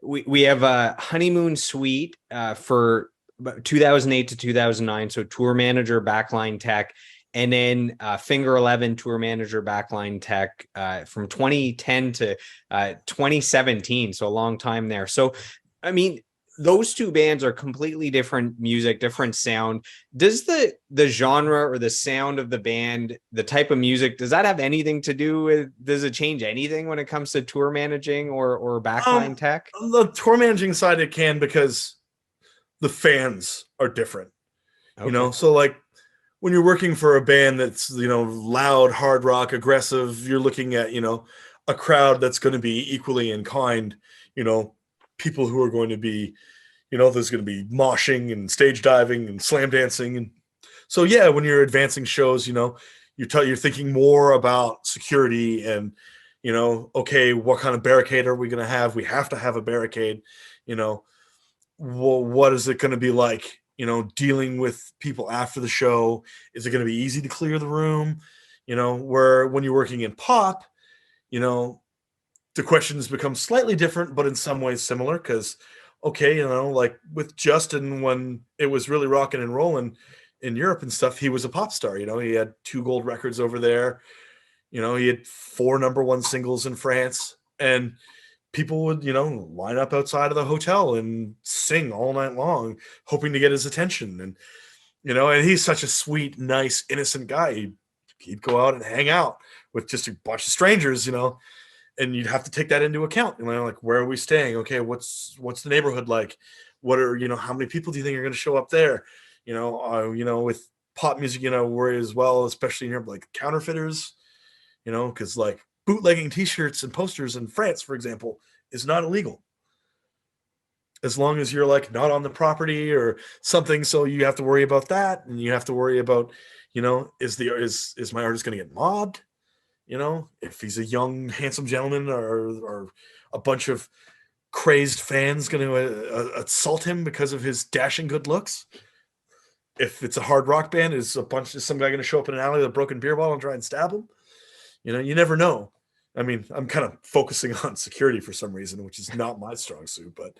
we have a honeymoon suite for 2008 to 2009. So tour manager, backline tech, and then Finger 11 tour manager, backline tech from 2010 to 2017. So a long time there. So, I mean, those two bands are completely different music, different sound. Does the genre or the sound of the band, the type of music, does that have anything to do with, does it change anything when it comes to tour managing or backline tech? The tour managing side it can, because the fans are different. Okay. So like when you're working for a band that's, loud, hard rock, aggressive, you're looking at, a crowd that's going to be equally in kind, people who are going to be, there's going to be moshing and stage diving and slam dancing. And so, yeah, when you're advancing shows, you're thinking more about security and, okay, what kind of barricade are we going to have? We have to have a barricade, well, what is it going to be like, dealing with people after the show? Is it going to be easy to clear the room? Where when you're working in pop, the questions become slightly different, but in some ways similar. Because, okay, like with Justin, when it was really rocking and rolling in Europe and stuff, he was a pop star. He had 2 gold records over there. He had 4 number 1 singles in France, and people would, line up outside of the hotel and sing all night long, hoping to get his attention. And, and he's such a sweet, nice, innocent guy. He'd go out and hang out with just a bunch of strangers, and you'd have to take that into account. Like, where are we staying? Okay, what's the neighborhood like? What are, how many people do you think are going to show up there? With pop music, worry as well, especially in Europe, like counterfeiters, because like bootlegging T-shirts and posters in France, for example, is not illegal as long as you're like not on the property or something. So you have to worry about that, and you have to worry about, is my artist going to get mobbed? If he's a young, handsome gentleman, or a bunch of crazed fans going to assault him because of his dashing good looks. If it's a hard rock band, is some guy going to show up in an alley with a broken beer bottle and try and stab him? You never know. I mean, I'm kind of focusing on security for some reason, which is not my strong suit, but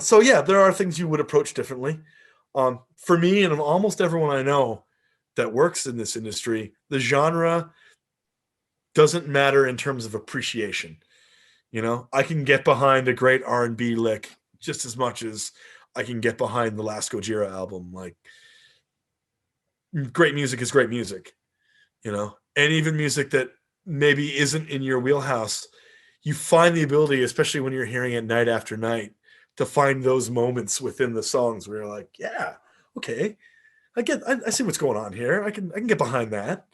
so yeah, there are things you would approach differently. For me and almost everyone I know that works in this industry, the genre doesn't matter in terms of appreciation. I can get behind a great R&B lick just as much as I can get behind the last Gojira album. Like, great music is great music, and even music that maybe isn't in your wheelhouse, you find the ability, especially when you're hearing it night after night, to find those moments within the songs where you're like, yeah, okay, I see what's going on here. I can get behind that.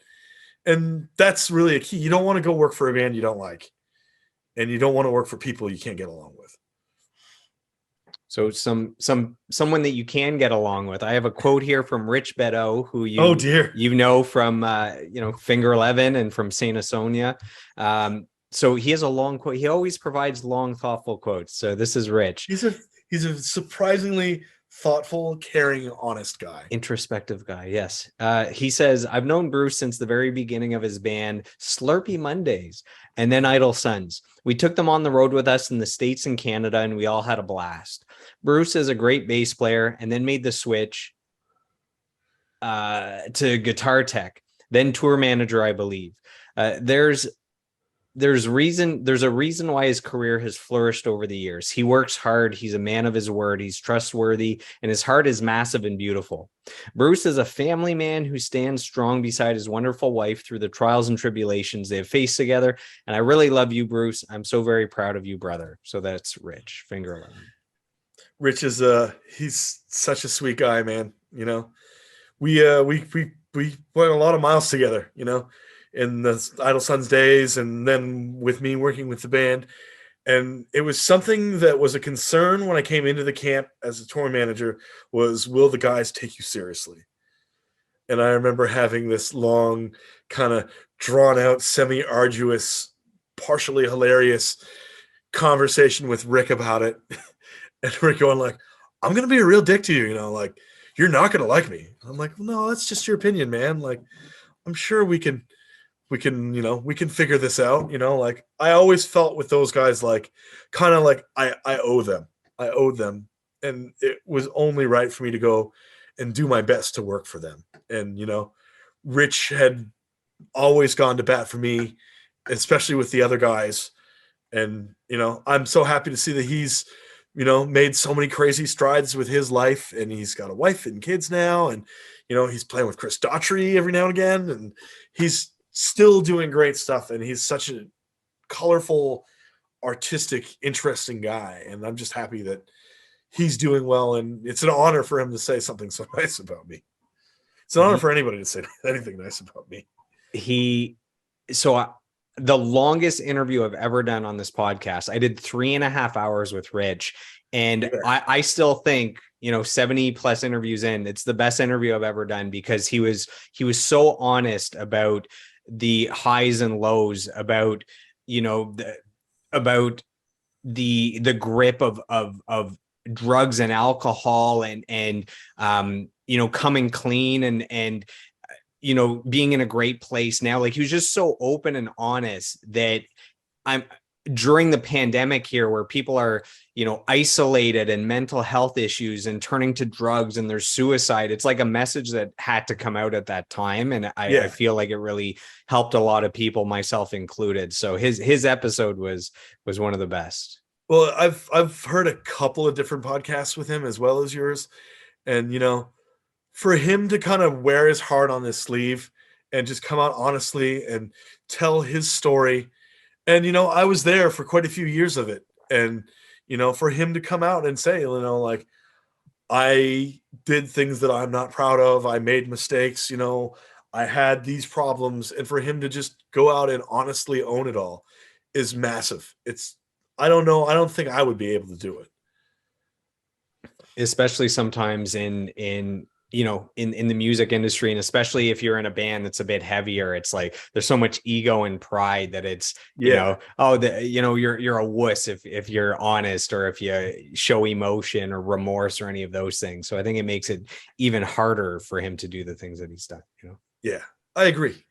And that's really a key. You don't want to go work for a band you don't like, and you don't want to work for people you can't get along with. So someone that you can get along with. I have a quote here from Rich Beddoe, who oh dear, from Finger 11 and from Saint Asonia. So he has a long quote. He always provides long, thoughtful quotes. So this is Rich. He's a surprisingly thoughtful, caring, honest guy. Introspective guy, yes. He says, I've known Bruce since the very beginning of his band, Slurpee Mondays, and then Idle Sons. We took them on the road with us in the States and Canada, and we all had a blast. Bruce is a great bass player, and then made the switch to guitar tech, then tour manager, I believe. There's a reason why his career has flourished over the years. He works hard. He's a man of his word. He's trustworthy, and his heart is massive and beautiful. Bruce is a family man who stands strong beside his wonderful wife through the trials and tribulations they have faced together. And I really love you, Bruce. I'm so very proud of you, brother. So that's Rich, Finger 11. Rich is he's such a sweet guy, man. We went a lot of miles together, in the Idle Sons days, and then with me working with the band. And it was something that was a concern when I came into the camp as a tour manager, was, will the guys take you seriously? And I remember having this long, kind of drawn out, semi-arduous, partially hilarious conversation with Rick about it. And Rick going like, I'm going to be a real dick to you, like, you're not going to like me. I'm like, no, that's just your opinion, man. Like, I'm sure we can we can figure this out. Like I always felt with those guys, like kind of like I owe them. I owed them. And it was only right for me to go and do my best to work for them. And, Rich had always gone to bat for me, especially with the other guys. And, I'm so happy to see that he's, made so many crazy strides with his life, and he's got a wife and kids now. And, he's playing with Chris Daughtry every now and again, and he's still doing great stuff. And he's such a colorful, artistic, interesting guy. And I'm just happy that he's doing well. And it's an honor for him to say something so nice about me. It's an honor for anybody to say anything nice about me. The longest interview I've ever done on this podcast, I did 3.5 hours with Rich. And yeah. I still think, 70 plus interviews in, it's the best interview I've ever done, because he was so honest about the highs and lows, about, about the grip of drugs and alcohol, and coming clean, and being in a great place now. Like, he was just so open and honest that during the pandemic here, where people are, isolated and mental health issues and turning to drugs, and there's suicide. It's like a message that had to come out at that time. And I feel like it really helped a lot of people, myself included. So his episode was one of the best. Well, I've heard a couple of different podcasts with him as well as yours. And, for him to kind of wear his heart on his sleeve and just come out honestly and tell his story. And, I was there for quite a few years of it. And, for him to come out and say, like, I did things that I'm not proud of. I made mistakes, I had these problems. And for him to just go out and honestly own it all is massive. I don't know. I don't think I would be able to do it. Especially sometimes in the music industry, and especially if you're in a band that's a bit heavier, it's like there's so much ego and pride that it's you're a wuss if you're honest, or if you show emotion or remorse or any of those things. So I think it makes it even harder for him to do the things that he's done. Yeah, I agree.